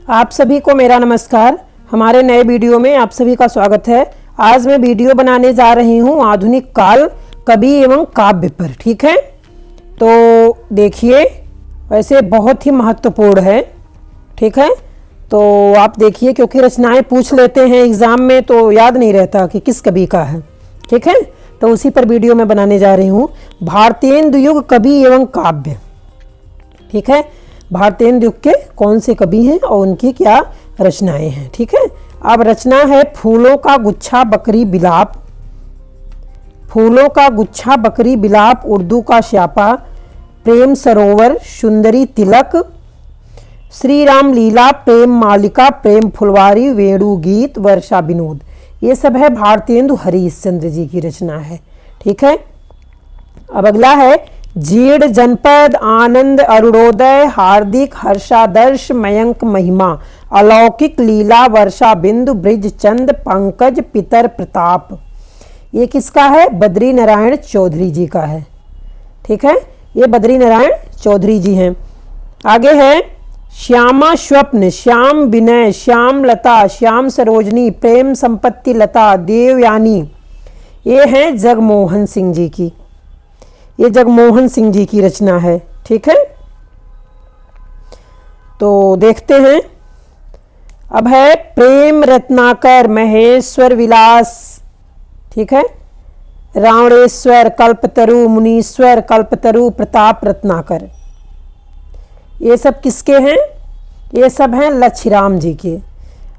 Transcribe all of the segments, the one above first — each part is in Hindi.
आप सभी को मेरा नमस्कार। हमारे नए वीडियो में आप सभी का स्वागत है। आज मैं वीडियो बनाने जा रही हूँ आधुनिक काल कवि एवं काव्य पर। ठीक है, तो देखिए, वैसे बहुत ही महत्वपूर्ण है। ठीक है, तो आप देखिए, क्योंकि रचनाएं पूछ लेते हैं एग्जाम में तो याद नहीं रहता कि किस कवि का है। ठीक है, तो उसी पर वीडियो में बनाने जा रही हूँ। भारतेंदु युग कवि एवं काव्य। ठीक है, भारतेंदु युग के कौन से कवि हैं और उनकी क्या रचनाएं हैं। ठीक है, अब रचना है फूलों का गुच्छा बकरी बिलाप। फूलों का गुच्छा बकरी बिलाप, उर्दू का श्यापा, प्रेम सरोवर, सुंदरी तिलक, श्री राम लीला, प्रेम मालिका, प्रेम फुलवारी, वेणु गीत, वर्षा विनोद। ये सब है भारतेंदु हरीशचंद्र जी की रचना है। ठीक है, अब अगला है जीर्ण जनपद, आनंद अरुणोदय, हार्दिक हर्षादर्श, मयंक महिमा, अलौकिक लीला, वर्षा बिंदु, ब्रिज चंद, पंकज, पितर प्रताप। ये किसका है? बद्री नारायण चौधरी जी का है। ठीक है, ये बद्री नारायण चौधरी जी हैं। आगे है श्यामा स्वप्न, श्याम विनय, श्याम लता, श्याम सरोजनी, प्रेम संपत्ति लता, देवयानी। ये है जगमोहन सिंह जी की, ये जगमोहन सिंह जी की रचना है। ठीक है, तो देखते हैं। अब है प्रेम रत्नाकर, महेश्वर विलास। ठीक है, रावणेश्वर, कल्पतरु, मुनीश्वर, कल्पतरु, प्रताप रत्नाकर। ये सब किसके हैं? ये सब हैं लच्छीराम जी के।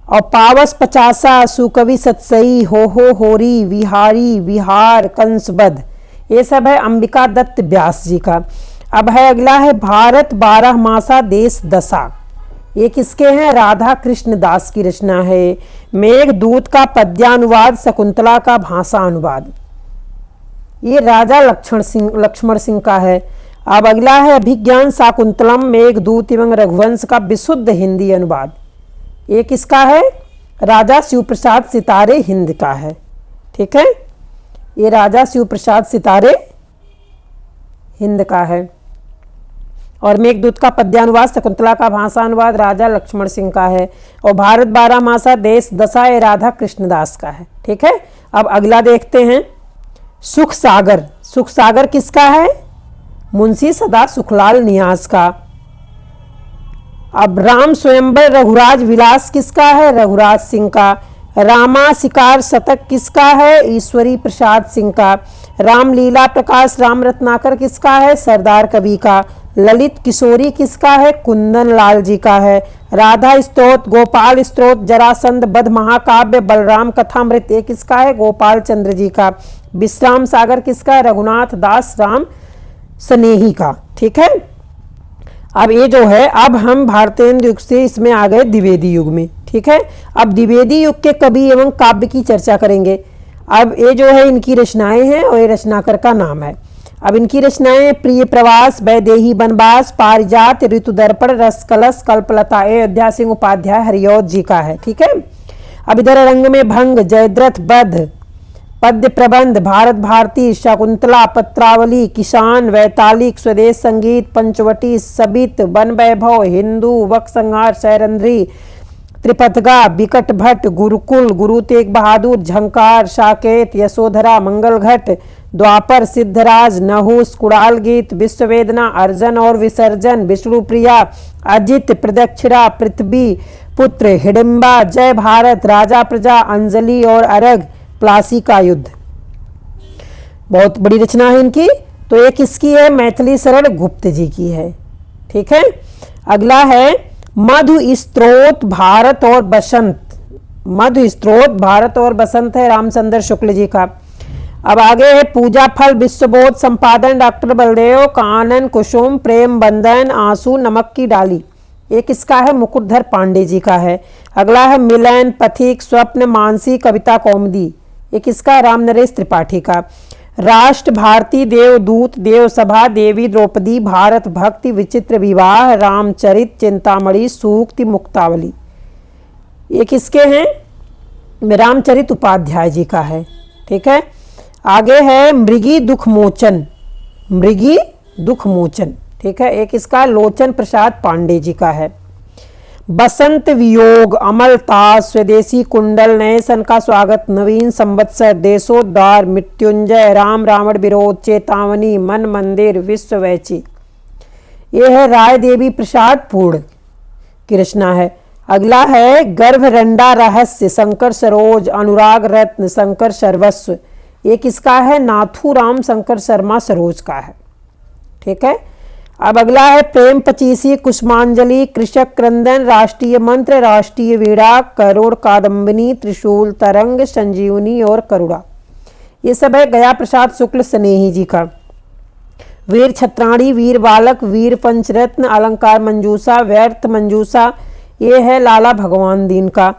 और पावस पचासा, सुकवि सतसई, हो होरी, विहारी, विहार, कंसबद्ध। ये सब है अंबिका दत्त व्यास जी का। अब है अगला है भारत 12 मासा देश दशा। ये किसके हैं? राधा कृष्ण दास की रचना है। मेघदूत का पद्यानुवाद, शकुंतला का भाषा अनुवाद। ये राजा लक्ष्मण सिंह का है। अब अगला है अभिज्ञान शाकुंतलम, मेघदूत एवं रघुवंश का विशुद्ध हिंदी अनुवाद। ये किसका है? राजा शिवप्रसाद सितारे हिंद का है। ठीक है, ये राजा शिवप्रसाद सितारे हिंद का है। और मेघदूत का पद्यानुवाद, शकुंतला का भाषा अनुवाद राजा लक्ष्मण सिंह का है। और भारत 12 मासा देश दशा ये राधा कृष्णदास का है। ठीक है, अब अगला देखते हैं सुख सागर। सुख सागर किसका है? मुंशी सदा सुखलाल नियाज का। अब राम स्वयंवर रघुराज विलास किसका है? रघुराज सिंह का। रामा शिकार शतक किसका है? ईश्वरी प्रसाद सिंह का। रामलीला प्रकाश राम रत्नाकर किसका है? सरदार कवि का। ललित किशोरी किसका है? कुंदन लाल जी का है। राधा स्तोत्र, गोपाल स्तोत्र, जरासंध बध महाकाव्य, बलराम कथामृत ये किसका है? गोपाल चंद्र जी का। विश्राम सागर किसका है? रघुनाथ दास राम स्नेही का। ठीक है, अब ये जो है, अब हम भारतेंदु युग से इसमें आ गए द्विवेदी युग में। ठीक है, अब द्विवेदी युग के कवि एवं काव्य की चर्चा करेंगे। अब ये जो है इनकी रचनाएं हैं और ये रचनाकर का नाम है। अब इनकी रचनाएं प्रिय प्रवास, वैदेही वनवास, पारिजात, ऋतु दर्पण, रस कलश, कल्पलता। अयोध्या सिंह उपाध्याय हरिऔध जी का है। ठीक है, अब इधर रंग में भंग, जयद्रथ बध, पद्य प्रबंध, भारत भारती, शकुंतला, पत्रावली, किसान, वैतालिक, स्वदेश संगीत, पंचवटी, सबित, वन वैभव, हिंदू, वक संहार, शैरंध्री, त्रिपथगा, विकट भट्ट, गुरुकुल, गुरु तेग बहादुर, झंकार, साकेत, यशोधरा, मंगल घट, द्वापर, सिद्धराज, नहुस, कुड़ाल गीत, विश्ववेदना, अर्जन और विसर्जन, विष्णुप्रिया, अजित, प्रदक्षिणा, पृथ्वी पुत्र, हिडिंबा, जय भारत, राजा प्रजा, अंजलि और अरग, प्लासी का युद्ध। बहुत बड़ी रचना है इनकी। तो ये किसकी है? मैथिली शरण गुप्त जी की है। ठीक है, अगला है मधु स्त्रोत भारत और बसंत। मधु स्त्रोत भारत और बसंत है रामचंद्र शुक्ल जी का। अब आगे है पूजा फल विश्वबोध, संपादन डॉक्टर बलदेव, कानन कुसुम, प्रेम बंधन, आंसू, नमक की डाली। ये किसका है? मुकुटधर पांडे जी का है। अगला है मिलन, पथिक, स्वप्न, मानसी, कविता कौमुदी। ये किसका? राम नरेश त्रिपाठी का। राष्ट्र भारती, देवदूत, देवसभा, देवी द्रौपदी, भारत भक्ति, विचित्र विवाह, रामचरित, चिंतामणि, सूक्ति, मुक्तावली। ये किसके हैं? रामचरित उपाध्याय जी का है। ठीक है, आगे है मृगी दुख मोचन। मृगी दुख मोचन। ठीक है, एक इसका लोचन प्रसाद पांडे जी का है। बसंत वियोग, अमलता, स्वदेशी कुंडल, नए सन का स्वागत, नवीन संवत्सर, देशोद्धार, मृत्युंजय, राम रावण विरोध, चेतावनी, मन मंदिर, विश्व वैची। ये है राय देवी प्रसाद पूर्ण की रचना है। अगला है गर्भरंडा रहस्य, शंकर सरोज, अनुराग रत्न, शंकर सर्वस्व। ये किसका है? नाथूराम शंकर शर्मा सरोज का है। ठीक है। अब अगला है प्रेम पचीसी, कुसुमांजलि, कृषक क्रंदन, राष्ट्रीय मंत्र, राष्ट्रीय वीणा, करुण कादम्बिनी, त्रिशूल तरंग, संजीवनी और करुणा। ये सब है गया प्रसाद शुक्ल स्नेही जी का। वीर छत्राणी, वीर बालक, वीर पंचरत्न, अलंकार मंजूषा, व्यर्थ मंजूषा, ये है लाला भगवान दीन का।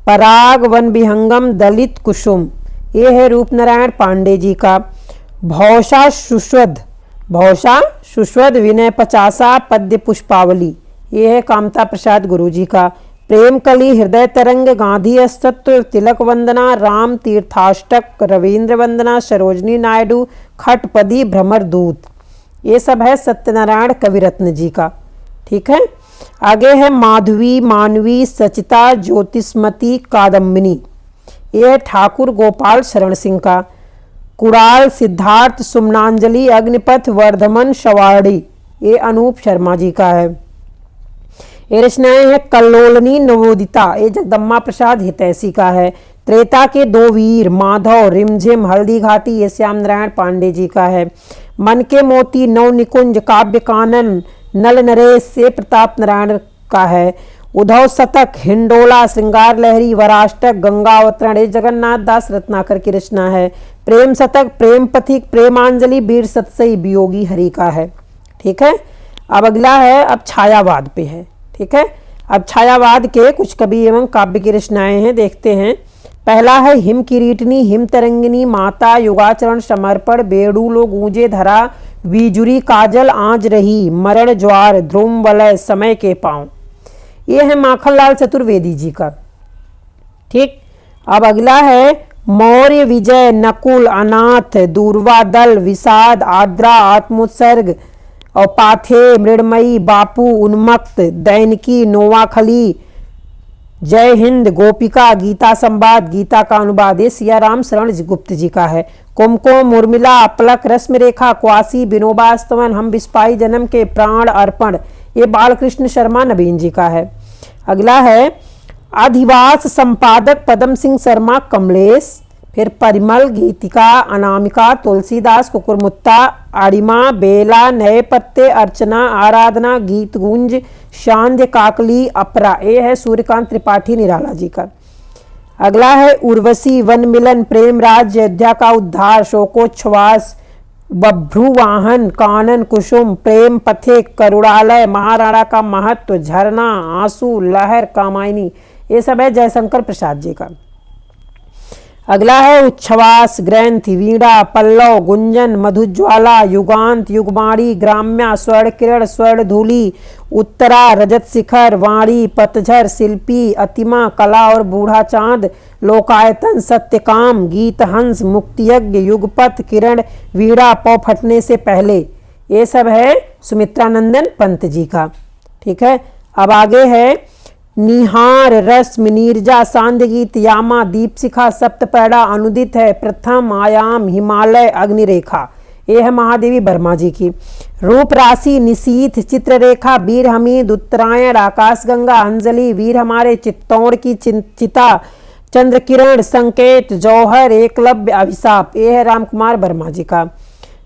पराग वन विहंगम, दलित कुसुम, ये है रूपनारायण पांडे जी का। भौषा सुश्वद, विनय पचासा, पद्य पुष्पावली, ये है कामता प्रसाद गुरु जी का। प्रेम कली, हृदय तरंग, गांधी अस्तित्व, तिलक वंदना, राम तीर्थाष्टक, रविंद्र वंदना, सरोजनी नायडू, खटपदी, भ्रमर दूत, ये सब है सत्यनारायण कविरत्न जी का। ठीक है। आगे है माधवी, मानवी, सचिता, ज्योतिष्मती, कादम्बिनी, ये है ठाकुर गोपाल शरण सिंह का। कुड़ाल, सिद्धार्थ, सुमनांजलि, अग्निपथ, वर्धमन, शवाड़ी, ये अनूप शर्मा जी का है। ये रचनाएं हैं कल्लोलनी, नवोदिता, ये जगदम्मा प्रसाद हितैषी का है। त्रेता के दो वीर, माधव, रिमझिम, हल्दी घाटी, ये श्याम नारायण पांडे जी का है। मन के मोती, नव निकुंज, काव्य कानन, नल नरेश, से प्रताप नारायण का है। उद्धव शतक, हिंडोला, श्रृंगार लहरी, वराष्टक, गंगा अवतरण, ये जगन्नाथ दास रत्नाकर की रचना है। प्रेम शतक, प्रेम पथिक, प्रेमांजलि, वीर सतसई, वियोगी हरि का है। ठीक है। अब अगला है, अब छायावाद पे है। ठीक है। अब छायावाद के कुछ कवि एवं काव्य की रचनाएं हैं, देखते हैं। पहला है हिम किरीटनी, हिम तरंगिनी, माता, युगाचरण, समर्पण, बेड़ूलो गूंजे धरा, बीजुरी काजल आंज रही, मरण ज्वार, ध्रुव वलय, समय के पांव, ये है माखनलाल चतुर्वेदी जी का। ठीक। अब अगला है मौर्य विजय, नकुल, अनाथ, दूरवा दल, विषाद, आद्रा, आत्मोत्सर्ग और पाथे, मृणमयी, बापू, उन्मत्त, दैनिकी, नोवाखली, जय हिंद, गोपिका, गीता संवाद, गीता का अनुवाद, ये सियाराम शरण गुप्त जी का है। कुमकुम, उर्मिला, अपलक, रश्मि रेखा, क्वासी, विनोबास्तवन, हम बिस्पाई जन्म के, प्राण अर्पण, ये बालकृष्ण शर्मा नवीन जी का है। अगला है अधिवास संपादक पदम सिंह शर्मा कमलेश। फिर परिमल, गीतिका, अनामिका, तुलसीदास, कुकुरमुत्ता, आड़िमा, बेला, नए पत्ते, अर्चना, आराधना, गीत गुंज, शांध्य, काकली, अपरा, ये है सूर्यकांत त्रिपाठी निराला जी का। अगला है उर्वशी, वन मिलन, प्रेम राज्य, अयोध्या का उद्धार, शोकोच्छ्वास, बभ्रुवाहन, कानन कुसुम, प्रेम पथिक, करुणालय, महाराणा का महत्व, झरना, आंसू, लहर, कामायनी, ये सब है जयशंकर प्रसाद जी का। अगला है उच्छ्वास, ग्रंथि, वीणा, पल्लव, गुंजन, मधुज्वाला, युगांत, युगमाणी, ग्राम्या, स्वर्ण किरण, स्वर्ण धूली, उत्तरा, रजत शिखर, वाणी, पतझर, शिल्पी, अतिमा, कला और बूढ़ा चांद, लोकायतन, सत्यकाम, गीत हंस, मुक्तियज्ञ, युगपथ, किरण, वीणा, पौ फटने से पहले, ये सब है सुमित्रानंदन पंत जी का। ठीक है। अब आगे है निहार, रश्मि, नीरजा, सांध्य गीत, यामा, दीपशिखा, सप्तपैड़ा, अनुदित है, प्रथम आयाम, हिमालय, अग्निरेखा, ये है महादेवी वर्मा जी की। रूप राशि, निशीथ, चित्ररेखा, वीर हमीद, उत्तरायण, आकाशगंगा, अंजलि, वीर हमारे, चित्तौड़ की चिता, चंद्र किरण, संकेत, जौहर, एकलव्य, अभिशाप, ये है रामकुमार वर्मा जी का।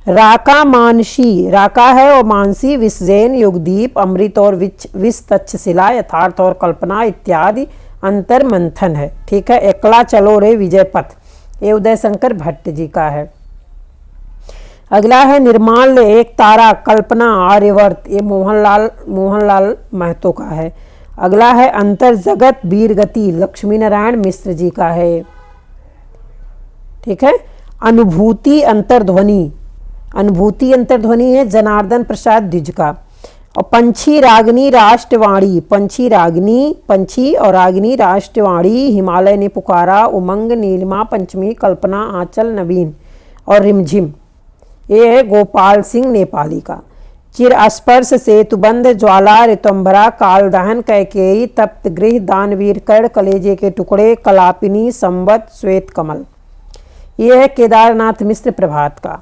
राका मानसी, राका है और मानसी, विषजैन, युगदीप, अमृत और विष तक्षशिला, यथार्थ और कल्पना इत्यादि अंतर मंथन है। ठीक है। एकला चलो रे विजय पथ, ये उदय शंकर भट्ट जी का है। अगला है निर्माल्य, एक तारा, कल्पना, आर्यवर्त, ये मोहनलाल महतो का है। अगला है अंतर जगत, वीरगति, लक्ष्मी नारायण मिश्र जी का है। ठीक है। अनुभूति अंतर्ध्वनि, अनुभूति अंतर्ध्वनि है जनार्दन प्रसाद द्विज का। और पंछी रागिनी राष्ट्रवाणी, पंछी रागिनी, पंछी और रागिनी राष्ट्रवाणी, हिमालय ने पुकारा, उमंग, नीलिमा, पंचमी, कल्पना, आंचल, नवीन और रिमझिम, ये है गोपाल सिंह नेपाली का। चिर स्पर्श सेतुबंध ज्वाला ऋतंभरा काल दहन कैकेयी तप्त गृह दानवीर कर्ण कलेजे के टुकड़े कलापिनी संवत श्वेत कमल। ये है केदारनाथ मिश्र प्रभात का।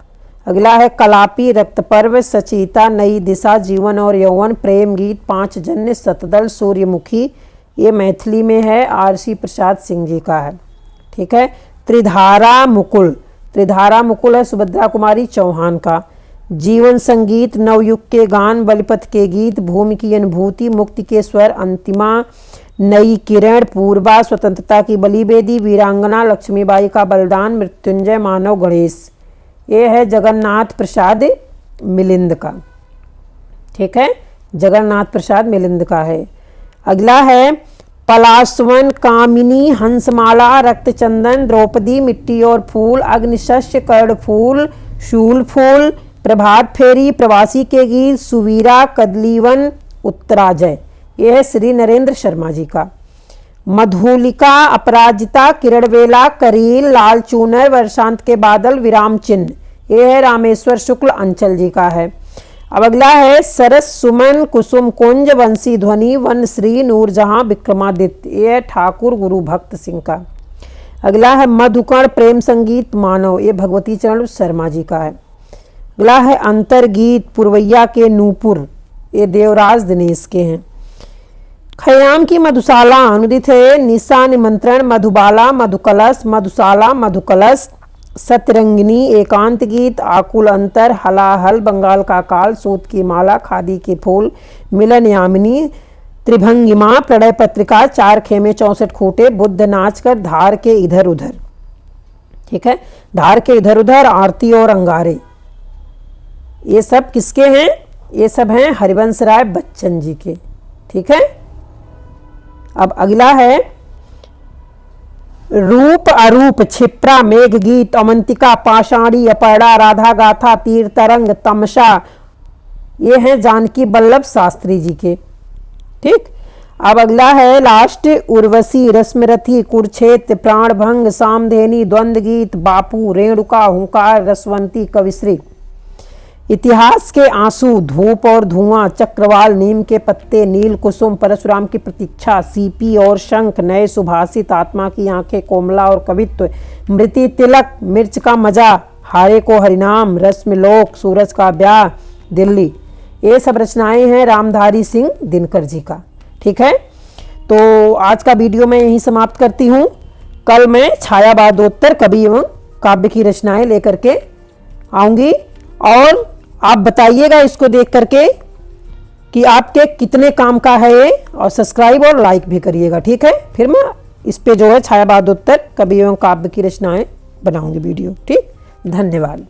अगला है कलापी रक्त पर्व सचीता नई दिशा जीवन और यौवन प्रेम गीत पांच जन्य सतदल सूर्यमुखी। ये मैथिली में है, आरसी प्रसाद सिंह जी का है। ठीक है। त्रिधारा मुकुल है सुभद्रा कुमारी चौहान का। जीवन संगीत नवयुग के गान बलिपथ के गीत भूमि की अनुभूति मुक्ति के स्वर अंतिमा नई किरण पूर्वा स्वतंत्रता की बलिवेदी वीरांगना लक्ष्मीबाई का बलिदान मृत्युंजय मानव गणेश। ये है जगन्नाथ प्रसाद मिलिंद का। ठीक है, जगन्नाथ प्रसाद मिलिंद का है। अगला है पलाशवन कामिनी हंसमाला रक्तचंदन द्रौपदी मिट्टी और फूल अग्निशस्य कर्णफूल शूल फूल प्रभात फेरी प्रवासी के गीत सुवीरा कदलीवन उत्तराजय। यह है श्री नरेंद्र शर्मा जी का। मधुलिका अपराजिता किरणवेला करील लाल चूनर वर्षांत के बादल विराम चिन्ह। यह है रामेश्वर शुक्ल अंचल जी का है। अब अगला है सरस सुमन कुसुम कुंज वंशी ध्वनि वन श्री नूरजहां विक्रमादित्य। यह है ठाकुर गुरु भक्त सिंह का। अगला है मधुकण प्रेम संगीत मानव। ये भगवती चरण शर्मा जी का है। अगला है अंतरगीत पुरवैया के नूपुर। ये देवराज दिनेश के हैं। खयाम की मधुशाला अनुदित है निशा निमंत्रण मधुबाला मधुकलश मधुशाला मधुकलश सतरंगिनी एकांत गीत आकुल अंतर हलाहल बंगाल का काल सूत की माला खादी के फूल मिलन यामिनी त्रिभंगिमा प्रणय पत्रिका चार खेमे 64 खूटे बुद्ध नाचकर धार के इधर उधर। ठीक है, धार के इधर उधर आरती और अंगारे। ये सब किसके हैं? ये सब हैं हरिवंश राय बच्चन जी के। ठीक है। अब अगला है रूप अरूप क्षिप्रा मेघ गीत अवंतिका पाषाणी अपर्णा राधा गाथा तीर तरंग तमशा। ये हैं जानकी बल्लभ शास्त्री जी के। ठीक। अब अगला है लास्ट उर्वशी रश्मिरथी कुरुक्षेत्र प्राणभंग सामधेनी द्वंद्व गीत बापू रेणुका हुंकार रसवंती कविश्री। इतिहास के आंसू धूप और धुआं चक्रवाल नीम के पत्ते नील कुसुम परशुराम की प्रतीक्षा सीपी और शंख नए सुभाषित आत्मा की आंखें कोमला और कवित्व मृति तिलक मिर्च का मजा हारे को हरिनाम रश्मिलोक सूरज का ब्याह दिल्ली। ये सब रचनाएं हैं रामधारी सिंह दिनकर जी का। ठीक है, तो आज का वीडियो मैं यहीं समाप्त करती हूँ। कल मैं छायावादोत्तर कवि एवं काव्य की रचनाएं लेकर के आऊँगी और आप बताइएगा इसको देख करके कि आपके कितने काम का है ये, और सब्सक्राइब और लाइक भी करिएगा। ठीक है, फिर मैं इस पे जो है छायावादोत्तर कवि एवं काव्य की रचनाएं बनाऊंगी वीडियो। ठीक, धन्यवाद।